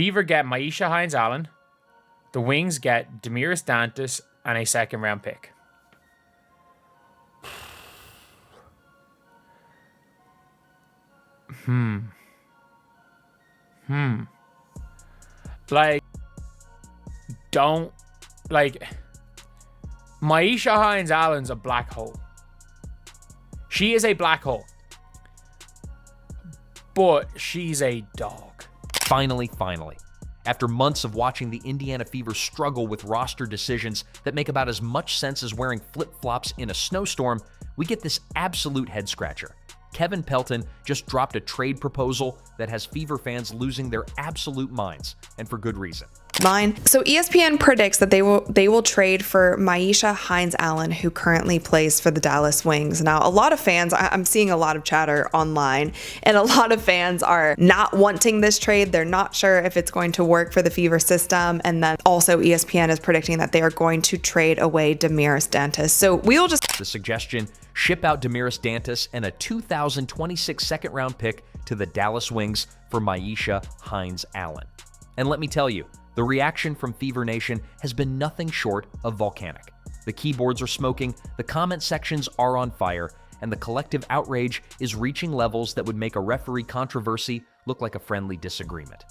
Fever get Maisha Hines-Allen. The Wings get Damiris Dantas and a second-round pick. Like, Maisha Hines-Allen's a black hole. She is a black hole. But she's a dog. Finally. After months of watching the Indiana Fever struggle with roster decisions that make about as much sense as wearing flip-flops in a snowstorm, we get this absolute head-scratcher. Kevin Pelton just dropped a trade proposal that has Fever fans losing their absolute minds, and for good reason. So ESPN predicts that they will trade for Maisha Hines-Allen, who currently plays for the Dallas Wings. Now, a lot of fans, I'm seeing a lot of chatter online, and a lot of fans are not wanting this trade. They're not sure if it's going to work for the Fever system. And then also ESPN is predicting that they are going to trade away Damiris Dantas. So we'll just... The suggestion, ship out Damiris Dantas and a 2026 second-round pick to the Dallas Wings for Maisha Hines-Allen. And let me tell you, the reaction from Fever Nation has been nothing short of volcanic. The keyboards are smoking, the comment sections are on fire, and the collective outrage is reaching levels that would make a referee controversy look like a friendly disagreement.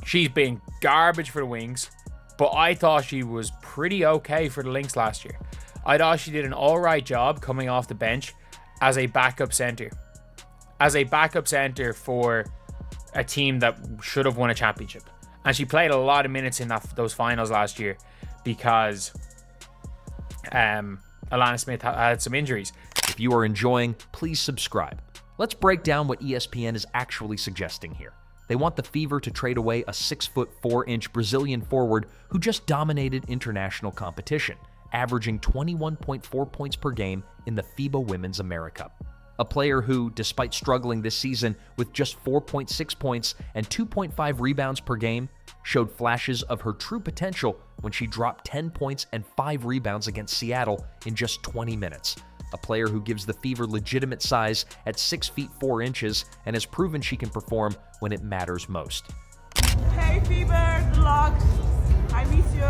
She's been garbage for the Wings, but I thought she was pretty okay for the Lynx last year. I thought she did an alright job coming off the bench as a backup center. As a backup center for a team that should have won a championship. And she played a lot of minutes in those finals last year because Alana Smith had some injuries. If you are enjoying, please subscribe. Let's break down what ESPN is actually suggesting here. They want the Fever to trade away a 6'4" Brazilian forward who just dominated international competition, averaging 21.4 points per game in the FIBA Women's AmeriCup. A player who, despite struggling this season with just 4.6 points and 2.5 rebounds per game, showed flashes of her true potential when she dropped 10 points and 5 rebounds against Seattle in just 20 minutes. A player who gives the Fever legitimate size at 6 feet 4 inches and has proven she can perform when it matters most. Hey Fever, vlogs, I miss you.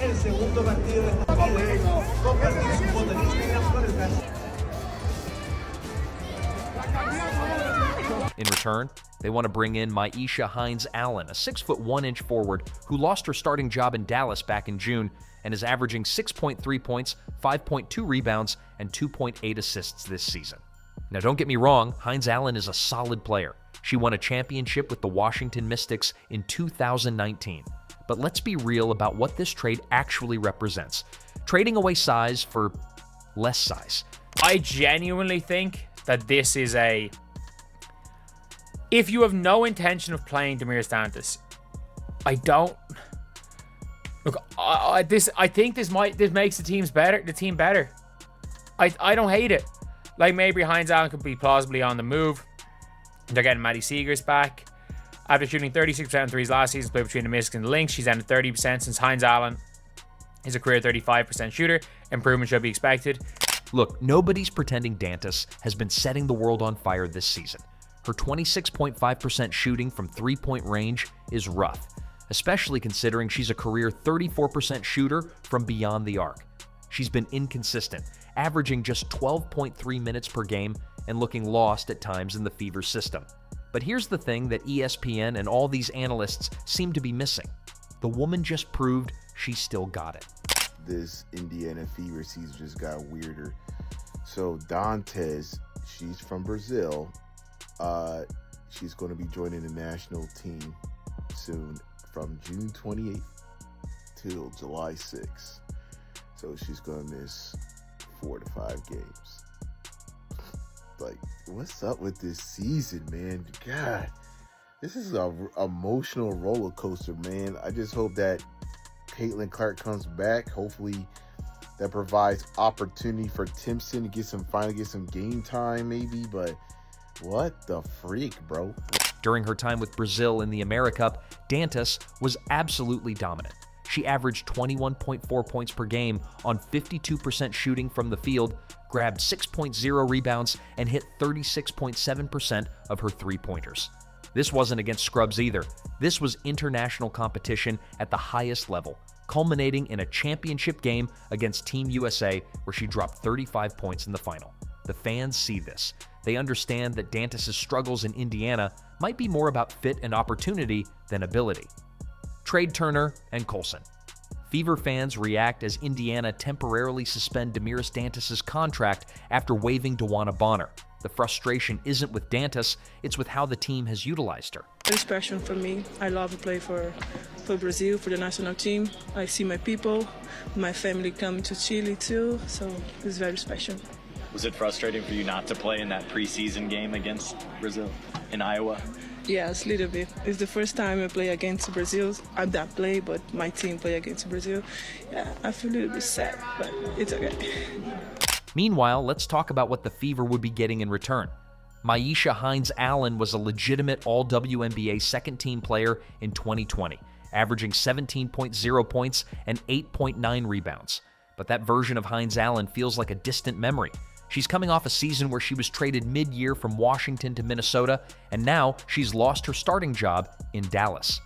El segundo partido de esta In return, they want to bring in Maisha Hines-Allen, a 6'1" forward who lost her starting job in Dallas back in June and is averaging 6.3 points, 5.2 rebounds, and 2.8 assists this season. Now, don't get me wrong, Hines-Allen is a solid player. She won a championship with the Washington Mystics in 2019. But let's be real about what this trade actually represents. Trading away size for less size. I genuinely think that this is if you have no intention of playing Damiris Dantas, I think this makes the team better. I don't hate it. Like, maybe Hines-Allen could be plausibly on the move. They're getting Maddie Seegers back. After shooting 36% of threes last season, played between the Mystics and the Lynx, she's down to 30% since Hines-Allen is a career 35% shooter. Improvement should be expected. Look, nobody's pretending Dantas has been setting the world on fire this season. Her 26.5% shooting from three-point range is rough, especially considering she's a career 34% shooter from beyond the arc. She's been inconsistent, averaging just 12.3 minutes per game and looking lost at times in the Fever system. But here's the thing that ESPN and all these analysts seem to be missing. The woman just proved she still got it. This Indiana Fever season just got weirder. So Dantas, she's from Brazil. She's going to be joining the national team soon from June 28th till July 6th. So she's going to miss 4 to 5 games. Like, what's up with this season, man? God, this is an emotional roller coaster, man. I just hope that Caitlin Clark comes back. Hopefully that provides opportunity for Timpson to finally get some game time, maybe. But what the freak, bro? During her time with Brazil in the AmeriCup, Dantas was absolutely dominant. She averaged 21.4 points per game on 52% shooting from the field, grabbed 6.0 rebounds, and hit 36.7% of her three-pointers. This wasn't against scrubs either. This was international competition at the highest level, culminating in a championship game against Team USA where she dropped 35 points in the final. The fans see this. They understand that Dantas' struggles in Indiana might be more about fit and opportunity than ability. Trade Turner and Colson. Fever fans react as Indiana temporarily suspend Damiris Dantas' contract after waiving Dewana Bonner. The frustration isn't with Dantas, it's with how the team has utilized her. Very special for me. I love to play for Brazil, for the national team. I see my people, my family coming to Chile too, so it's very special. Was it frustrating for you not to play in that preseason game against Brazil in Iowa? Yes, a little bit. It's the first time I play against Brazil. I don't play, but my team play against Brazil. Yeah, I feel a little bit sad, but it's okay. Meanwhile, let's talk about what the Fever would be getting in return. Myisha Hines-Allen was a legitimate All-WNBA second-team player in 2020, averaging 17.0 points and 8.9 rebounds. But that version of Hines-Allen feels like a distant memory. She's coming off a season where she was traded mid-year from Washington to Minnesota, and now she's lost her starting job in Dallas.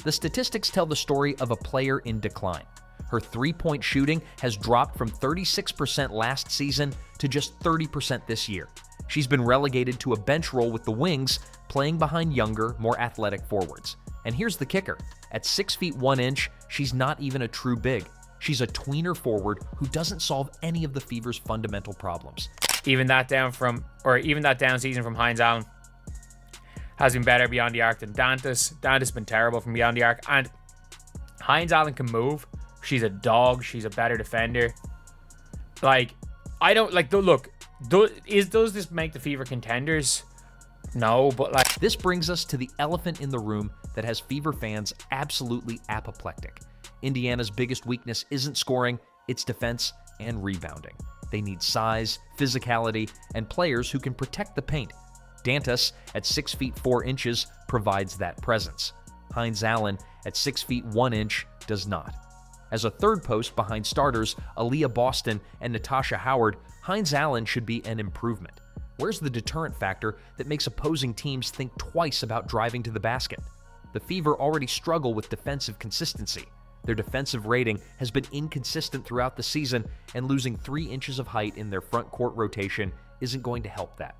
The statistics tell the story of a player in decline. Her three-point shooting has dropped from 36% last season to just 30% this year. She's been relegated to a bench role with the Wings, playing behind younger, more athletic forwards. And here's the kicker. At 6 feet 1 inch, she's not even a true big. She's a tweener forward who doesn't solve any of the Fever's fundamental problems. Even that down season from Hines-Allen has been better beyond the arc than Dantas. Dantas has been terrible from beyond the arc. And Hines-Allen can move. She's a dog. She's a better defender. Like, I don't like. Look, does this make the Fever contenders? No, but like. This brings us to the elephant in the room that has Fever fans absolutely apoplectic. Indiana's biggest weakness isn't scoring, it's defense and rebounding. They need size, physicality, and players who can protect the paint. Dantas, at 6 feet 4 inches, provides that presence. Hines-Allen, at 6 feet 1 inch, does not. As a third post behind starters Aaliyah Boston and Natasha Howard, Hines-Allen should be an improvement. Where's the deterrent factor that makes opposing teams think twice about driving to the basket? The Fever already struggle with defensive consistency. Their defensive rating has been inconsistent throughout the season, and losing 3 inches of height in their front court rotation isn't going to help that.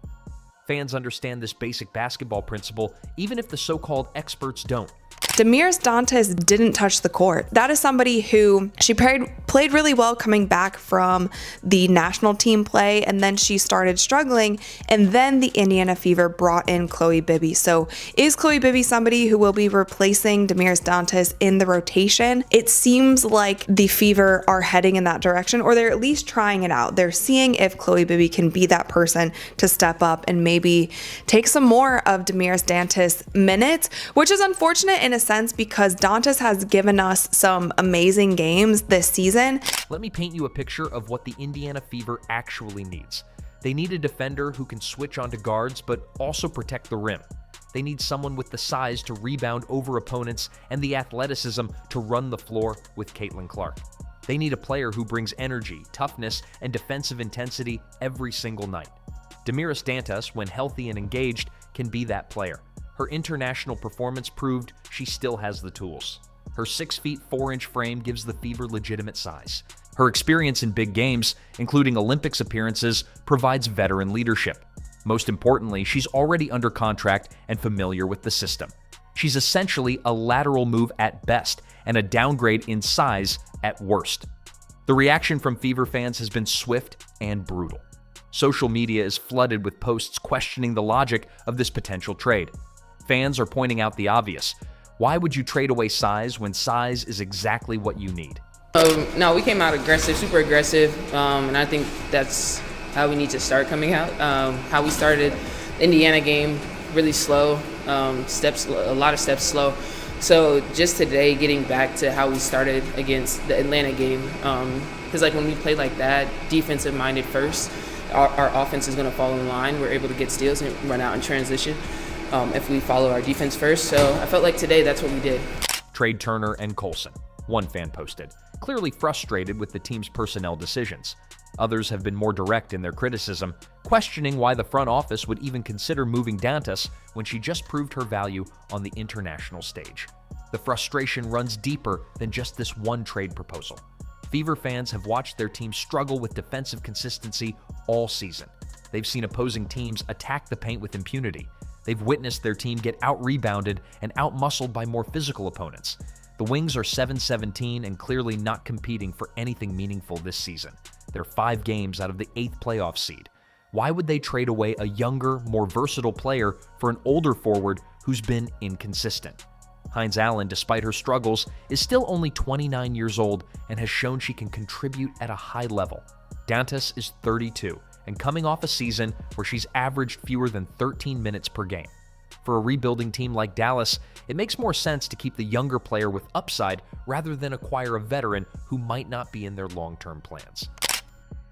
Fans understand this basic basketball principle, even if the so-called experts don't. Damiris Dantas didn't touch the court. That is somebody who she played really well coming back from the national team play, and then she started struggling, and then the Indiana Fever brought in Chloe Bibby. So is Chloe Bibby somebody who will be replacing Damiris Dantas in the rotation? It seems like the Fever are heading in that direction, or they're at least trying it out. They're seeing if Chloe Bibby can be that person to step up and maybe take some more of Damiris Dantas minutes, which is unfortunate in a sense because Dantas has given us some amazing games this season. Let me paint you a picture of what the Indiana Fever actually needs. They need a defender who can switch onto guards but also protect the rim. They need someone with the size to rebound over opponents and the athleticism to run the floor with Caitlin Clark. They need a player who brings energy, toughness, and defensive intensity every single night. Damiris Dantas, when healthy and engaged, can be that player. Her international performance proved she still has the tools. Her 6 feet 4 inch frame gives the Fever legitimate size. Her experience in big games, including Olympics appearances, provides veteran leadership. Most importantly, she's already under contract and familiar with the system. She's essentially a lateral move at best and a downgrade in size at worst. The reaction from Fever fans has been swift and brutal. Social media is flooded with posts questioning the logic of this potential trade. Fans are pointing out the obvious. Why would you trade away size when size is exactly what you need? No, we came out aggressive, super aggressive, and I think that's how we need to start coming out. How we started the Indiana game, really slow, a lot of steps slow. So just today, getting back to how we started against the Atlanta game, because like when we play like that, defensive-minded first, our offense is going to fall in line. We're able to get steals and run out in transition. If we follow our defense first. So I felt like today that's what we did. Trade Turner and Colson. one fan posted, clearly frustrated with the team's personnel decisions. Others have been more direct in their criticism, questioning why the front office would even consider moving Dantas when she just proved her value on the international stage. The frustration runs deeper than just this one trade proposal. Fever fans have watched their team struggle with defensive consistency all season. They've seen opposing teams attack the paint with impunity. They've witnessed their team get out-rebounded and out-muscled by more physical opponents. The Wings are 7-17 and clearly not competing for anything meaningful this season. They're 5 games out of the 8th playoff seed. Why would they trade away a younger, more versatile player for an older forward who's been inconsistent? Hines-Allen, despite her struggles, is still only 29 years old and has shown she can contribute at a high level. Dantas is 32 and coming off a season where she's averaged fewer than 13 minutes per game. For a rebuilding team like Dallas, it makes more sense to keep the younger player with upside rather than acquire a veteran who might not be in their long-term plans.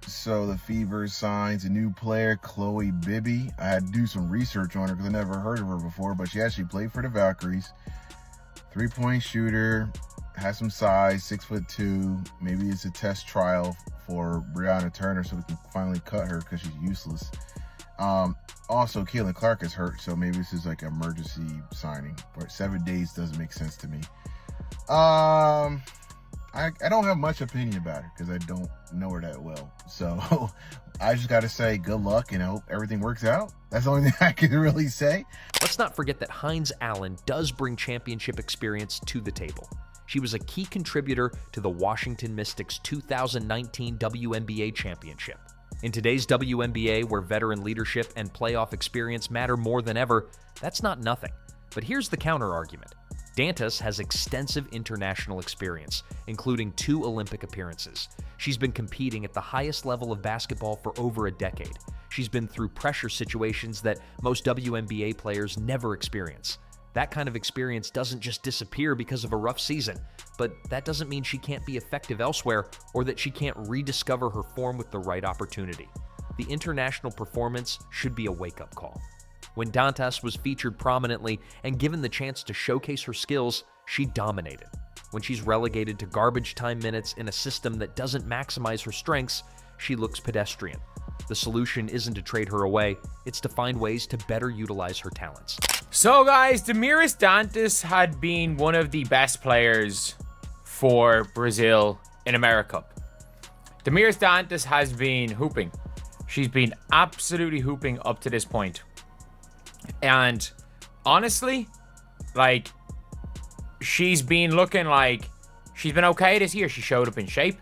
So the Fever signs a new player, Chloe Bibby. I had to do some research on her because I never heard of her before, but she actually played for the Valkyries. 3-point shooter, has some size, 6'2". Maybe it's a test trial for Brianna Turner so we can finally cut her because she's useless. Also, Caitlin Clark is hurt, so maybe this is like an emergency signing. But 7 days doesn't make sense to me. I don't have much opinion about her because I don't know her that well. So I just got to say good luck and I hope everything works out. That's the only thing I can really say. Let's not forget that Hines-Allen does bring championship experience to the table. She was a key contributor to the Washington Mystics' 2019 WNBA championship. In today's WNBA, where veteran leadership and playoff experience matter more than ever, that's not nothing. But here's the counter-argument. Dantas has extensive international experience, including 2 Olympic appearances. She's been competing at the highest level of basketball for over a decade. She's been through pressure situations that most WNBA players never experience. That kind of experience doesn't just disappear because of a rough season, but that doesn't mean she can't be effective elsewhere or that she can't rediscover her form with the right opportunity. The international performance should be a wake-up call. When Dantas was featured prominently and given the chance to showcase her skills, she dominated. When she's relegated to garbage time minutes in a system that doesn't maximize her strengths, she looks pedestrian. The solution isn't to trade her away, it's to find ways to better utilize her talents. So guys, Damiris Dantas had been one of the best players for Brazil in America. Damiris Dantas has been hooping. She's been absolutely hooping up to this point. And honestly, like, she's been looking like she's been okay this year. She showed up in shape.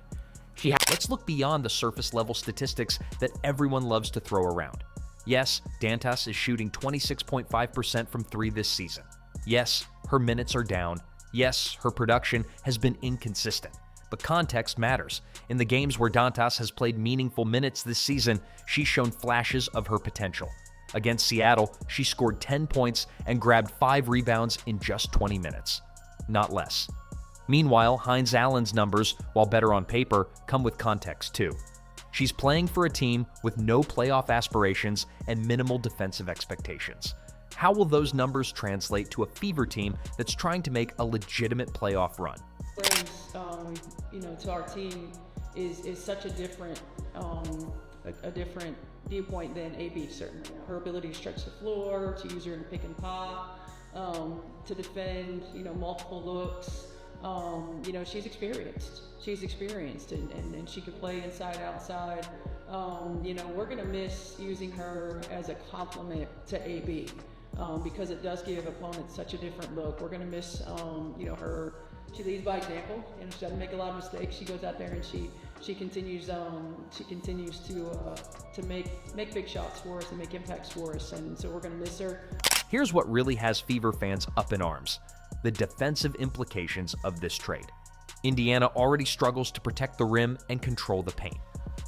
Let's look beyond the surface level statistics that everyone loves to throw around. Yes, Dantas is shooting 26.5% from 3 this season. Yes, her minutes are down. Yes, her production has been inconsistent. But context matters. In the games where Dantas has played meaningful minutes this season, she's shown flashes of her potential. Against Seattle, she scored 10 points and grabbed 5 rebounds in just 20 minutes. Not less. Meanwhile, Hines-Allen's numbers, while better on paper, come with context too. She's playing for a team with no playoff aspirations and minimal defensive expectations. How will those numbers translate to a Fever team that's trying to make a legitimate playoff run? To our team is such a different viewpoint than AB, certainly. Her ability to stretch the floor, to use her in pick and pop, to defend, multiple looks. She's experienced. And she could play inside, outside. We're going to miss using her as a complement to AB because it does give opponents such a different look. We're going to miss, her. She leads by example. She doesn't make a lot of mistakes. She goes out there and she continues to make big shots for us and make impacts for us. And so we're going to miss her. Here's what really has Fever fans up in arms: the defensive implications of this trade. Indiana already struggles to protect the rim and control the paint.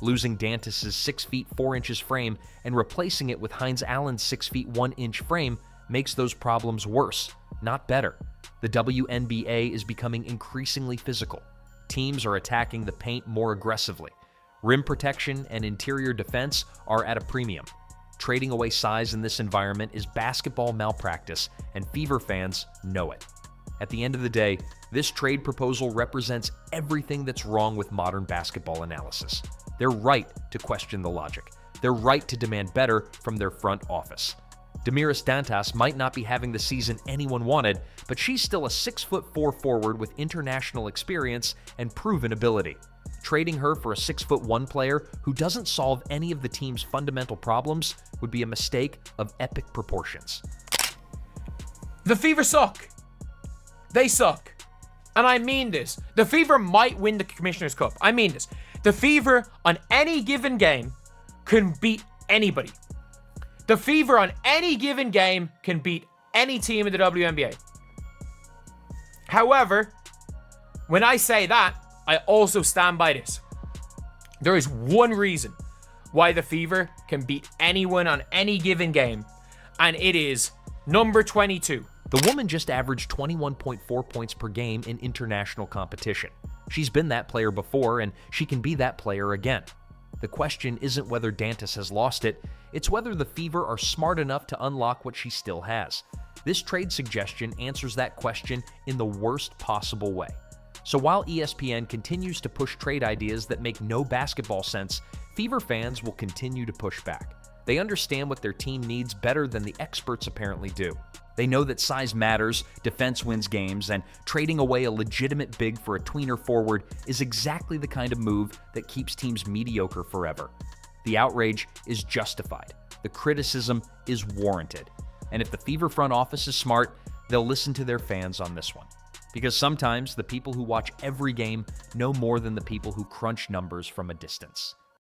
Losing Dantas' 6 feet 4 inches frame and replacing it with Hines-Allen's 6 feet 1 inch frame makes those problems worse, not better. The WNBA is becoming increasingly physical. Teams are attacking the paint more aggressively. Rim protection and interior defense are at a premium. Trading away size in this environment is basketball malpractice, and Fever fans know it. At the end of the day, This trade proposal represents everything that's wrong with modern basketball analysis. They're right to question the logic. They're right to demand better from their front office. Damiris Dantas might not be having the season anyone wanted, but she's still a 6'4" forward with international experience and proven ability. Trading her for a 6'1" player who doesn't solve any of the team's fundamental problems would be a mistake of epic proportions. The Fever suck. They suck. And I mean this. The Fever might win the Commissioner's Cup. I mean this. The Fever on any given game can beat anybody. The Fever on any given game can beat any team in the WNBA. However, when I say that, I also stand by this. There is one reason why the Fever can beat anyone on any given game, and it is number 22. The woman just averaged 21.4 points per game in international competition. She's been that player before, and she can be that player again. The question isn't whether Dantas has lost it, it's whether the Fever are smart enough to unlock what she still has. This trade suggestion answers that question in the worst possible way. So while ESPN continues to push trade ideas that make no basketball sense, Fever fans will continue to push back. They understand what their team needs better than the experts apparently do. They know that size matters, defense wins games, and trading away a legitimate big for a tweener forward is exactly the kind of move that keeps teams mediocre forever. The outrage is justified. The criticism is warranted. And if the Fever front office is smart, they'll listen to their fans on this one. Because sometimes the people who watch every game know more than the people who crunch numbers from a distance.